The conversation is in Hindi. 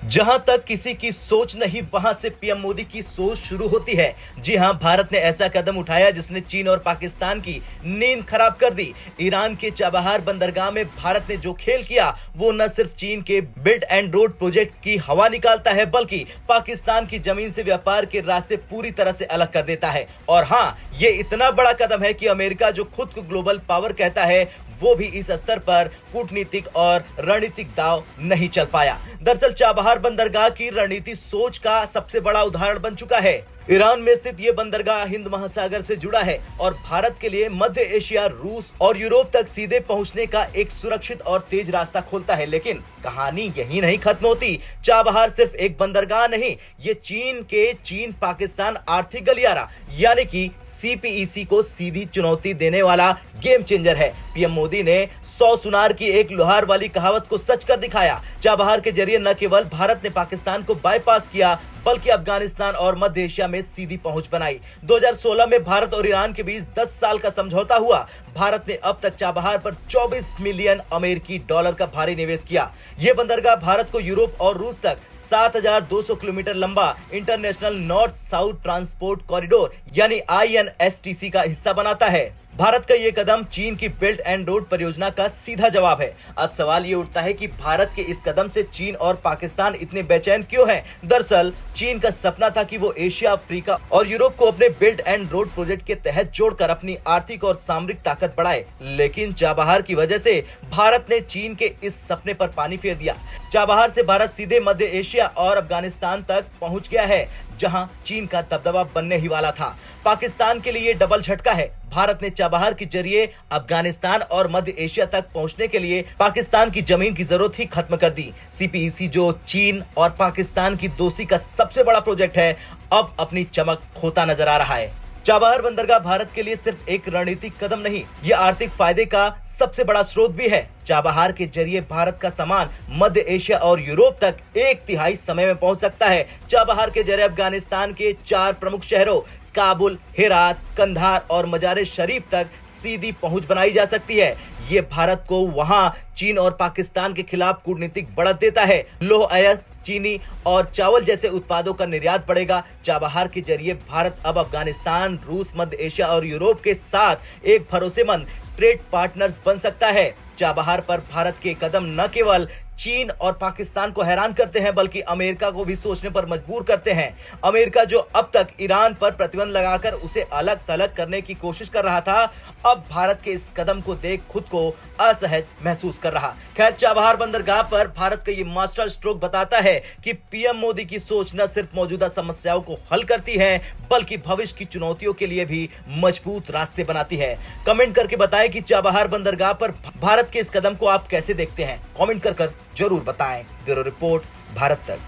जहां तक किसी की सोच नहीं, वहां से पीएम मोदी की सोच शुरू होती है। जी हां, भारत ने ऐसा कदम उठाया जिसने चीन और पाकिस्तान की नींद खराब कर दी। ईरान के चाबहार बंदरगाह में भारत ने जो खेल किया, वो न सिर्फ चीन के बिल्ट एंड रोड प्रोजेक्ट की हवा निकालता है, बल्कि पाकिस्तान की जमीन से व्यापार के रास्ते पूरी तरह से अलग कर देता है। और हां, ये इतना बड़ा कदम है कि अमेरिका, जो खुद को ग्लोबल पावर कहता है, वो भी इस स्तर पर कूटनीतिक और रणनीतिक दांव नहीं चल पाया। दरअसल चाबहार बंदरगाह की रणनीति सोच का सबसे बड़ा उदाहरण बन चुका है। ईरान में स्थित यह बंदरगाह हिंद महासागर से जुड़ा है और भारत के लिए मध्य एशिया, रूस और यूरोप तक सीधे पहुंचने का एक सुरक्षित और तेज रास्ता खोलता है। लेकिन कहानी यहीं नहीं खत्म होती। चाबहार सिर्फ एक बंदरगाह नहीं, ये चीन पाकिस्तान आर्थिक गलियारा यानी कि सीपीईसी को सीधी चुनौती देने वाला गेम चेंजर है। पीएम मोदी ने 100 सुनार की एक लोहार वाली कहावत को सच कर दिखाया। चाबहार के जरिए न केवल भारत ने पाकिस्तान को बाईपास किया, बल्कि अफगानिस्तान और मध्य एशिया में सीधी पहुंच बनाई। 2016 में भारत और ईरान के बीच 10 साल का समझौता हुआ। भारत ने अब तक चाबहार पर 24 मिलियन अमेरिकी डॉलर का भारी निवेश किया। यह बंदरगाह भारत को यूरोप और रूस तक 7,200 किलोमीटर लंबा international north south transport corridor यानी INSTC का हिस्सा बनाता है। भारत का यह कदम चीन की बिल्ट एंड रोड परियोजना का सीधा जवाब है। अब सवाल ये उठता है कि भारत के इस कदम से चीन और पाकिस्तान इतने बेचैन क्यों हैं? दरअसल चीन का सपना था कि वो एशिया, अफ्रीका और यूरोप को अपने बिल्ट एंड रोड प्रोजेक्ट के तहत जोड़कर अपनी आर्थिक और सामरिक ताकत बढ़ाए। लेकिन चाबहार की वजह से भारत ने चीन के इस सपने पर पानी फेर दिया। चाबहार से भारत सीधे मध्य एशिया और अफगानिस्तान तक पहुंच गया है, जहां चीन का दबदबा बनने ही वाला था। पाकिस्तान के लिए डबल झटका है। भारत ने चाबहार के जरिए अफगानिस्तान और मध्य एशिया तक पहुंचने के लिए पाकिस्तान की जमीन की जरूरत ही खत्म कर दी। सीपीईसी, जो चीन और पाकिस्तान की दोस्ती का सबसे बड़ा प्रोजेक्ट है, अब अपनी चमक खोता नजर आ रहा है। चाबहार बंदरगाह भारत के लिए सिर्फ एक रणनीतिक कदम नहीं, यह आर्थिक फायदे का सबसे बड़ा स्रोत भी है। चाबहार के जरिए भारत का सामान मध्य एशिया और यूरोप तक 1/3 समय में पहुंच सकता है। चाबहार के जरिए अफगानिस्तान के 4 प्रमुख शहरों काबुल, हेरात, कंधार और मजार शरीफ तक सीधी पहुंच बनाई जा सकती है। ये भारत को वहां चीन और पाकिस्तान के खिलाफ कूटनीतिक बढ़त देता है। लौह अयस्क, चीनी और चावल जैसे उत्पादों का निर्यात बढ़ेगा। चाबहार के जरिए भारत अब अफगानिस्तान, रूस, मध्य एशिया और यूरोप के साथ एक भरोसेमंद ट्रेड पार्टनर्स बन सकता है। चाबहार पर भारत के कदम न केवल चीन और पाकिस्तान को हैरान करते हैं, बल्कि अमेरिका को भी सोचने पर मजबूर करते हैं। अमेरिका, जो अब तक ईरान पर प्रतिबंध लगाकर उसे अलग थलग करने की कोशिश कर रहा था, अब भारत के इस कदम को देख खुद को असहज महसूस कर रहा। खैर, चाबहार बंदरगाह पर भारत का ये मास्टर स्ट्रोक बताता है कि पीएम मोदी की सोच न सिर्फ मौजूदा समस्याओं को हल करती है, बल्कि भविष्य की चुनौतियों के लिए भी मजबूत रास्ते बनाती है। कमेंट करके बताएं कि चाबहार बंदरगाह पर भारत के इस कदम को आप कैसे देखते हैं। कमेंट कर जरूर बताएं। ब्यूरो रिपोर्ट, भारत तक।